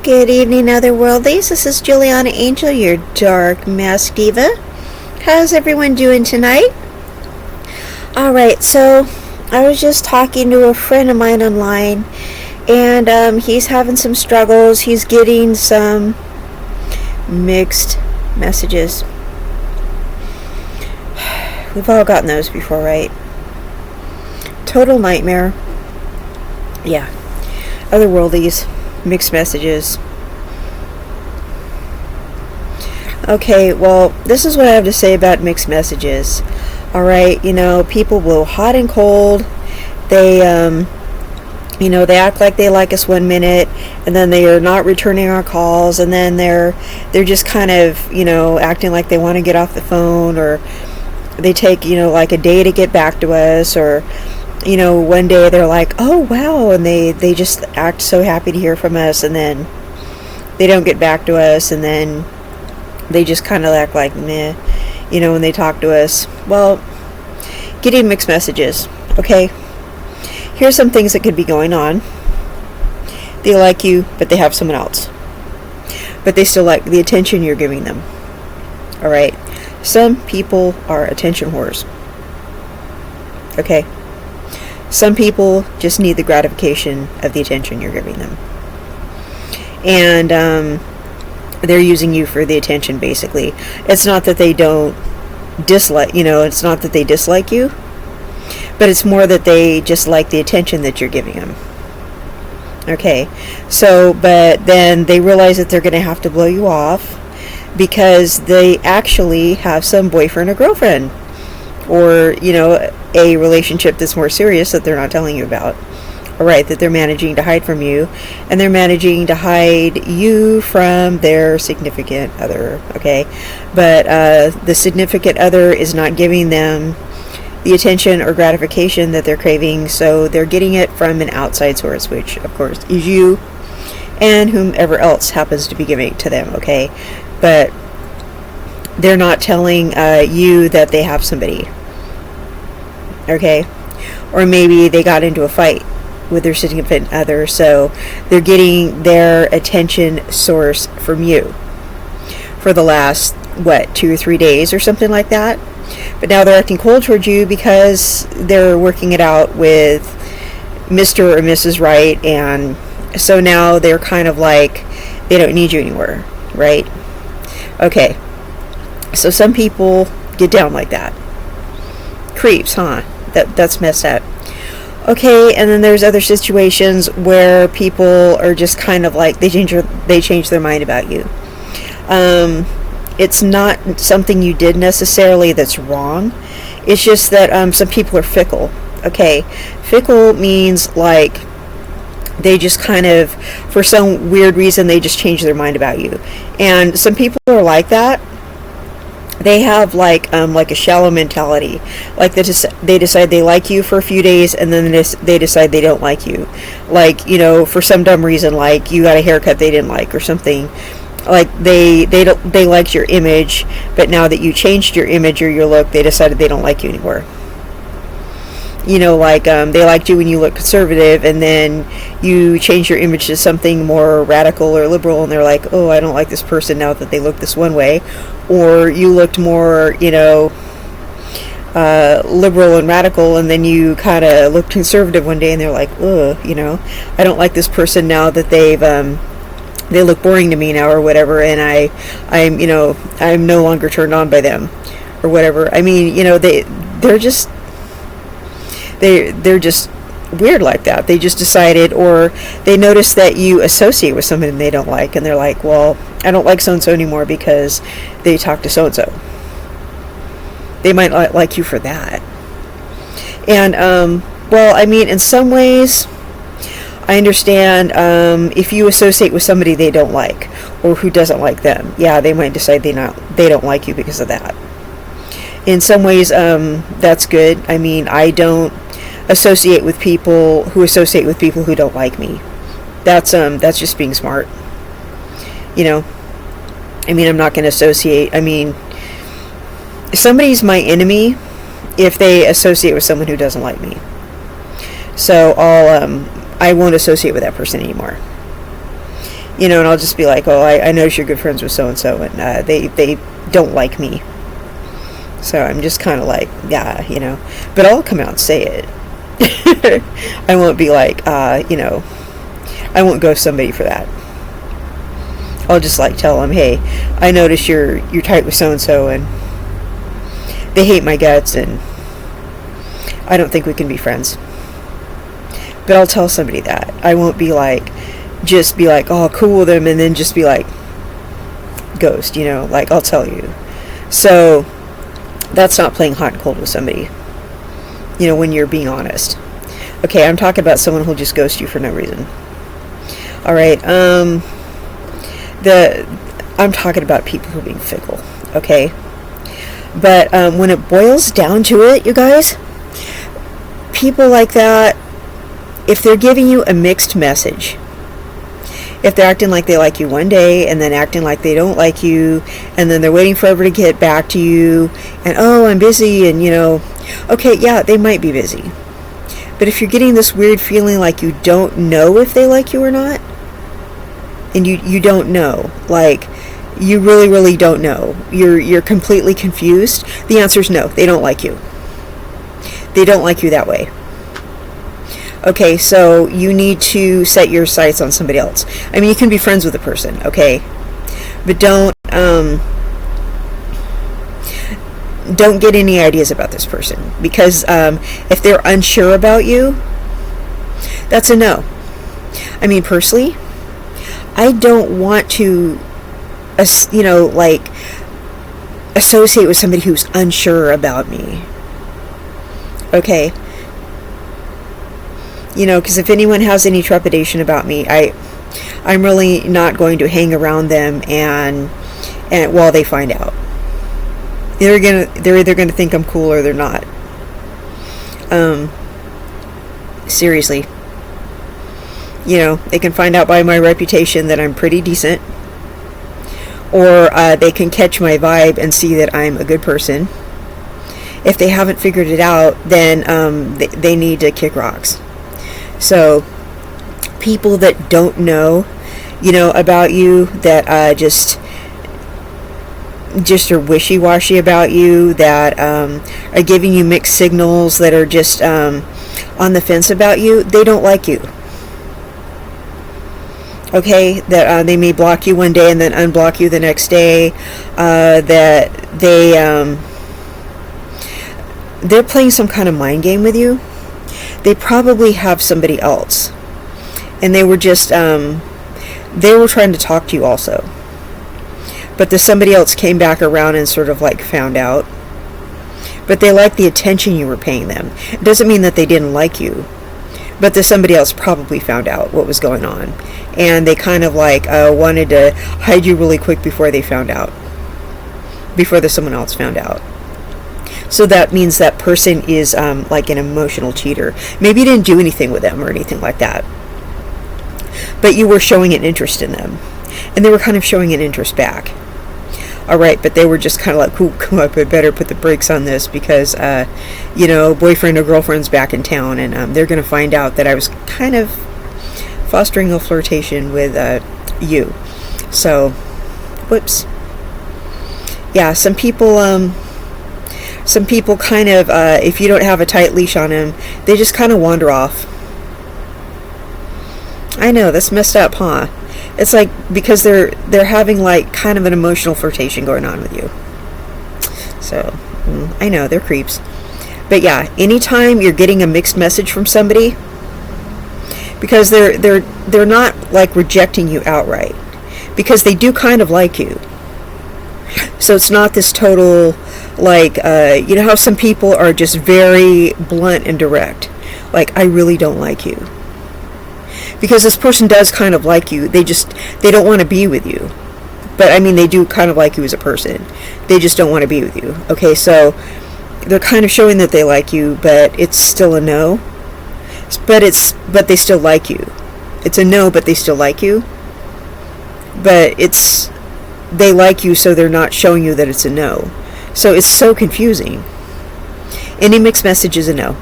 Good evening, Otherworldlies. This is Juliana Angel, your Dark Mask Diva. How's everyone doing tonight? Alright, so I was just talking to a friend of mine online, and he's having some struggles. He's getting some mixed messages. We've all gotten those before, right? Total nightmare. Yeah. Otherworldlies. Mixed messages. Okay, well, this is what I have to say about mixed messages. Alright, people blow hot and cold. They, they act like they like us one minute, and then they are not returning our calls, and then they're just kind of, acting like they want to get off the phone, or they take, like a day to get back to us, or one day they're like, oh wow, and they just act so happy to hear from us, and then they don't get back to us, and then they just kind of act like meh, when they talk to us. Well, getting mixed messages. Okay, here's some things that could be going on. They like you, but they have someone else, but they still like the attention you're giving them. Alright, some people are attention whores. Okay, some people just need the gratification of the attention you're giving them. And they're using you for the attention, basically. It's not that they don't dislike, it's not that they dislike you, but it's more that they just like the attention that you're giving them. Okay, so, but then they realize that they're going to have to blow you off because they actually have some boyfriend or girlfriend, or, a relationship that's more serious that they're not telling you about. Alright, that they're managing to hide from you, and they're managing to hide you from their significant other, okay? But the significant other is not giving them the attention or gratification that they're craving, so they're getting it from an outside source, which, of course, is you and whomever else happens to be giving it to them, okay? But they're not telling you that they have somebody. Okay, or maybe they got into a fight with their significant other, so they're getting their attention source from you for the last 2 or 3 days or something like that. But now they're acting cold towards you because they're working it out with Mr. or Mrs. Right, and so now they're kind of like they don't need you anymore, right? Okay, so some people get down like that. Creeps, huh? That's messed up. Okay, and then there's other situations where people are just kind of like they change their mind about you. It's not something you did necessarily that's wrong. It's just that some people are fickle. Okay, fickle means like they just kind of, for some weird reason, they just change their mind about you. And some people are like that. They have like a shallow mentality. Like they decide they like you for a few days, and then they decide they don't like you. Like, for some dumb reason, like you got a haircut they didn't like or something. Like they liked your image, but now that you changed your image or your look, they decided they don't like you anymore. Like they liked you when you looked conservative, and then you change your image to something more radical or liberal, and they're like, oh, I don't like this person now that they look this one way. Or you looked more, liberal and radical, and then you kind of looked conservative one day, and they're like, ugh, I don't like this person now that they look boring to me now, or whatever, and I'm no longer turned on by them, or whatever. I mean, they're just weird like that. They just decided, or they notice that you associate with someone they don't like, and they're like, well, I don't like so-and-so anymore because they talk to so-and-so. They might not like you for that. And, well, I mean, in some ways, I understand if you associate with somebody they don't like, or who doesn't like them, yeah, they might decide they don't like you because of that. In some ways, that's good. I mean, I don't associate with people who associate with people who don't like me. That's just being smart. I mean, I'm not going to associate. I mean, somebody's my enemy if they associate with someone who doesn't like me. So I won't associate with that person anymore. You know, and I'll just be like, oh, I notice you're good friends with so-and-so, and they don't like me. So I'm just kind of like, yeah, you know. But I'll come out and say it. I won't be like, you know, I won't ghost somebody for that. I'll just like tell them, hey, I notice you're tight with so-and-so, and they hate my guts, and I don't think we can be friends. But I'll tell somebody that. I won't be like, just be like, oh, cool with them, and then just be like, ghost, you know, like, I'll tell you. So that's not playing hot and cold with somebody, you know, when you're being honest. Okay, I'm talking about someone who'll just ghost you for no reason. All right, I'm talking about people who are being fickle, okay? But when it boils down to it, you guys, people like that, if they're giving you a mixed message, if they're acting like they like you one day and then acting like they don't like you, and then they're waiting forever to get back to you, and oh, I'm busy, and you know, okay, yeah, they might be busy. But if you're getting this weird feeling like you don't know if they like you or not, and you don't know, like, you really, really don't know, you're completely confused, the answer is no, they don't like you. They don't like you that way. Okay, so you need to set your sights on somebody else. I mean, you can be friends with a person, okay? But don't get any ideas about this person. Because if they're unsure about you, that's a no. I mean, personally, I don't want to, you know, like, associate with somebody who's unsure about me. Okay? You know, because if anyone has any trepidation about me, I'm really not going to hang around them and while they find out. They're either gonna think I'm cool or they're not. Seriously. You know, they can find out by my reputation that I'm pretty decent, or they can catch my vibe and see that I'm a good person. If they haven't figured it out, then they need to kick rocks. So, people that don't know, you know, about you, that just are wishy-washy about you, that are giving you mixed signals, that are just on the fence about you, they don't like you. Okay, that they may block you one day and then unblock you the next day, that they're playing some kind of mind game with you. They probably have somebody else, and they were just they were trying to talk to you also, but the somebody else came back around and sort of like found out, but they liked the attention you were paying them. It doesn't mean that they didn't like you, but the somebody else probably found out what was going on, and they kind of like wanted to hide you really quick before they found out, before the someone else found out. So that means that person is like an emotional cheater. Maybe you didn't do anything with them or anything like that, but you were showing an interest in them, and they were kind of showing an interest back. All right, but they were just kind of like, "Ooh, come up, I better put the brakes on this because, you know, boyfriend or girlfriend's back in town, and they're going to find out that I was kind of fostering a flirtation with you." So, whoops. Yeah, some people kind of, if you don't have a tight leash on them, they just kind of wander off. I know, that's messed up, huh? It's like, because they're having like kind of an emotional flirtation going on with you. So, I know, they're creeps. But yeah, anytime you're getting a mixed message from somebody, because they're not like rejecting you outright, because they do kind of like you. So it's not this total, like, you know how some people are just very blunt and direct, like, I really don't like you, because this person does kind of like you, they don't want to be with you, but I mean, they do kind of like you as a person, they just don't want to be with you. Okay, so they're kind of showing that they like you, but it's still a no, but they still like you. It's a no, but they still like you, but they like you, so they're not showing you that it's a no. So it's so confusing. Any mixed message is a no.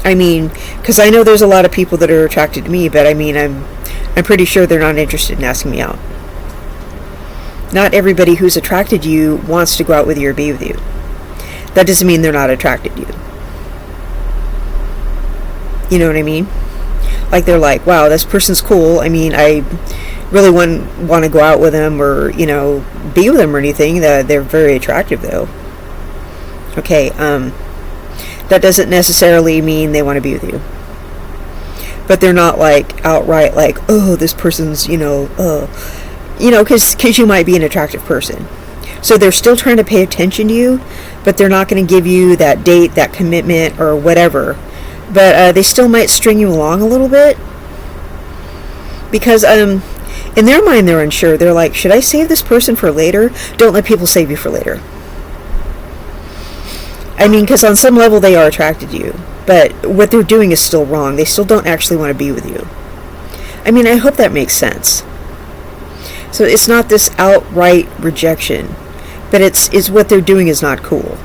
I mean, because I know there's a lot of people that are attracted to me, but I mean, I'm pretty sure they're not interested in asking me out. Not everybody who's attracted to you wants to go out with you or be with you. That doesn't mean they're not attracted to you. You know what I mean? Like, they're like, wow, this person's cool. I mean, I really wouldn't want to go out with them or, you know, be with them or anything. They're very attractive, though. Okay, that doesn't necessarily mean they want to be with you. But they're not, like, outright like, oh, this person's, because you might be an attractive person. So they're still trying to pay attention to you, but they're not going to give you that date, that commitment, or whatever. But they still might string you along a little bit. Because in their mind, they're unsure. They're like, should I save this person for later? Don't let people save you for later. I mean, because on some level, they are attracted to you. But what they're doing is still wrong. They still don't actually want to be with you. I mean, I hope that makes sense. So it's not this outright rejection. But it's what they're doing is not cool.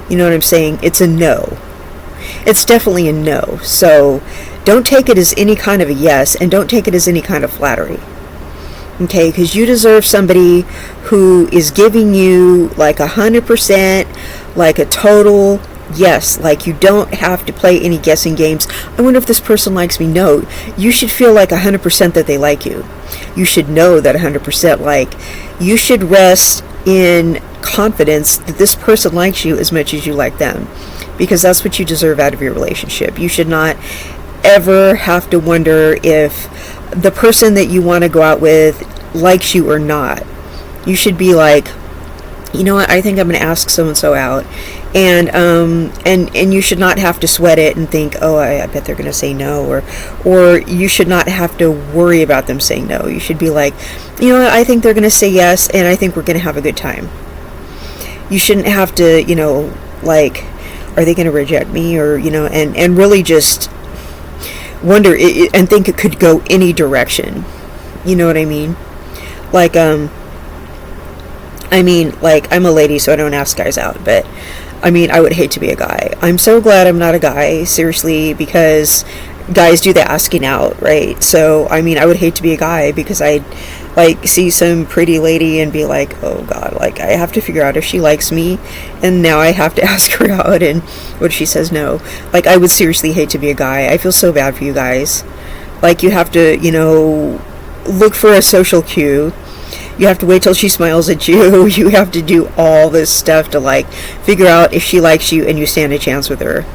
You know what I'm saying? It's a no. It's definitely a no. So don't take it as any kind of a yes, and don't take it as any kind of flattery. Okay, because you deserve somebody who is giving you like 100%, like a total yes. Like, you don't have to play any guessing games. I wonder if this person likes me. No, you should feel like 100% that they like you. You should know that 100%, like, you should rest in confidence that this person likes you as much as you like them, because that's what you deserve out of your relationship. You should not ever have to wonder if the person that you want to go out with likes you or not. You should be like, you know what, I think I'm going to ask so-and-so out, and you should not have to sweat it and think, oh, I bet they're going to say no, or you should not have to worry about them saying no. You should be like, you know what, I think they're going to say yes, and I think we're going to have a good time. You shouldn't have to, like, are they going to reject me, or, and really just wonder and think it could go any direction. You know what I mean? Like, I'm a lady, so I don't ask guys out, but I would hate to be a guy. I'm so glad I'm not a guy, seriously, because guys do the asking out, right? So, I would hate to be a guy, because I'd, see some pretty lady and be like, oh god, I have to figure out if she likes me, and now I have to ask her out, and what if she says no? I would seriously hate to be a guy. I feel so bad for you guys. You have to, look for a social cue. You have to wait till she smiles at you. You have to do all this stuff to, figure out if she likes you and you stand a chance with her.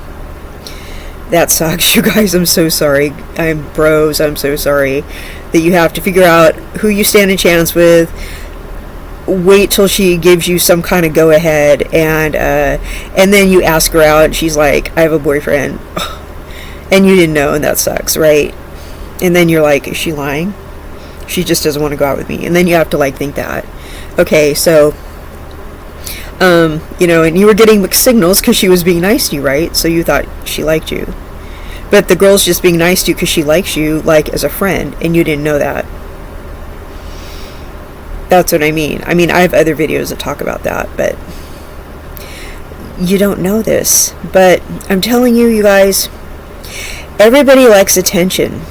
That sucks, you guys. I'm so sorry. I'm so sorry that you have to figure out who you stand a chance with. Wait till she gives you some kind of go-ahead, and then you ask her out, and she's like, I have a boyfriend. And you didn't know, and that sucks, right? And then you're like, is she lying? She just doesn't want to go out with me. And then you have to think that. Okay, so, and you were getting mixed signals because she was being nice to you, right? So you thought she liked you. But the girl's just being nice to you because she likes you, as a friend, and you didn't know that. That's what I mean. I have other videos that talk about that, but you don't know this. But I'm telling you, you guys, everybody likes attention.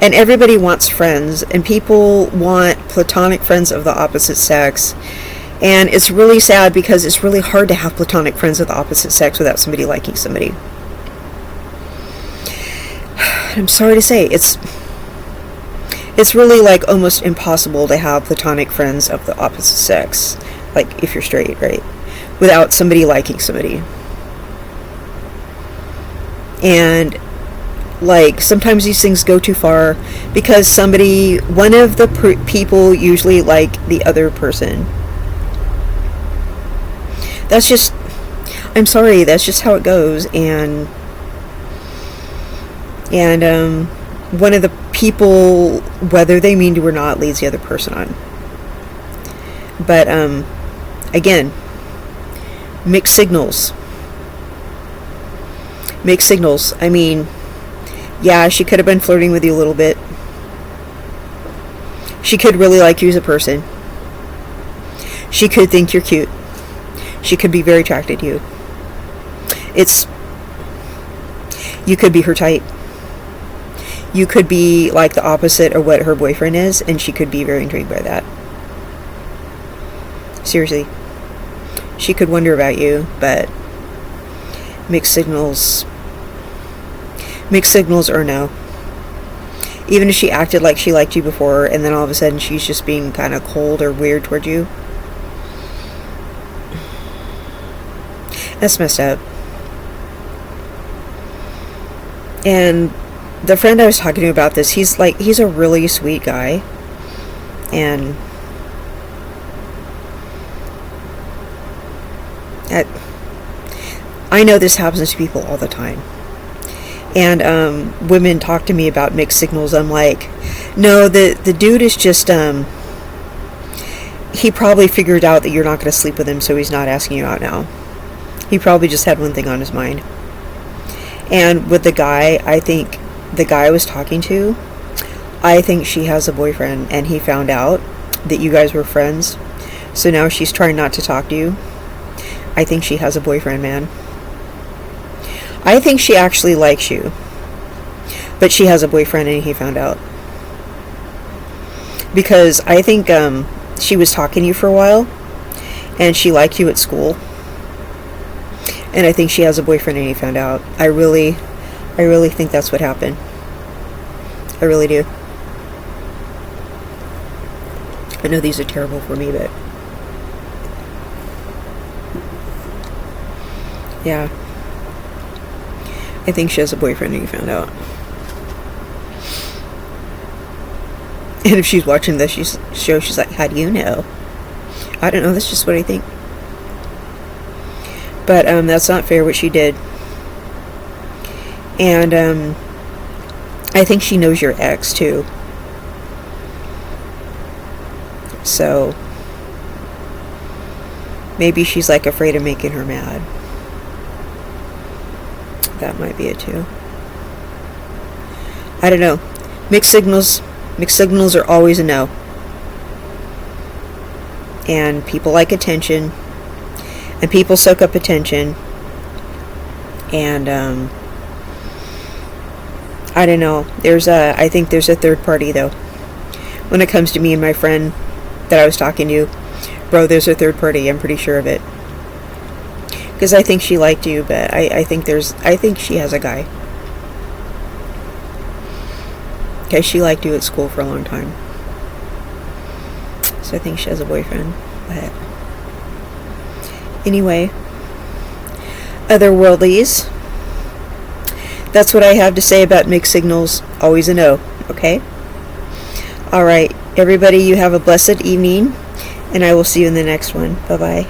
And everybody wants friends, and people want platonic friends of the opposite sex. And it's really sad, because it's really hard to have platonic friends of the opposite sex without somebody liking somebody. I'm sorry to say, it's really almost impossible to have platonic friends of the opposite sex, if you're straight, right? Without somebody liking somebody. And sometimes these things go too far, because one of the people usually like the other person. That's just, I'm sorry, that's just how it goes. And one of the people, whether they mean to or not, leads the other person on. But again, mixed signals. Yeah, she could have been flirting with you a little bit. She could really like you as a person. She could think you're cute. She could be very attracted to you. It's You could be her type. You could be like the opposite of what her boyfriend is, and she could be very intrigued by that. Seriously. She could wonder about you, but mixed signals are no. Even if she acted like she liked you before, and then all of a sudden she's just being kind of cold or weird toward you. That's messed up. And the friend I was talking to about this, he's a really sweet guy. And I know this happens to people all the time. And women talk to me about mixed signals. I'm like, no, the dude is just he probably figured out that you're not going to sleep with him, so he's not asking you out now. He probably just had one thing on his mind. And with the guy, I think the guy I was talking to, I think she has a boyfriend, and he found out that you guys were friends, so now she's trying not to talk to you. I think she has a boyfriend, man. I think she actually likes you, but she has a boyfriend and he found out. Because I think she was talking to you for a while, and she liked you at school, and I think she has a boyfriend and he found out. I really think that's what happened. I really do. I know these are terrible for me, but yeah. I think she has a boyfriend and he found out. And if she's watching this show, she's like, how do you know? I don't know, that's just what I think. But that's not fair what she did. And I think she knows your ex too. So maybe she's like afraid of making her mad. That might be it too. I don't know. Mixed signals are always a no. And people like attention, and people soak up attention. And I don't know. I think there's a third party though. When it comes to me and my friend that I was talking to, bro, there's a third party. I'm pretty sure of it. Because I think she liked you, but I think she has a guy. Okay, she liked you at school for a long time. So I think she has a boyfriend. But anyway, otherworldlies. That's what I have to say about mixed signals. Always a no, okay? Alright, everybody, you have a blessed evening, and I will see you in the next one. Bye-bye.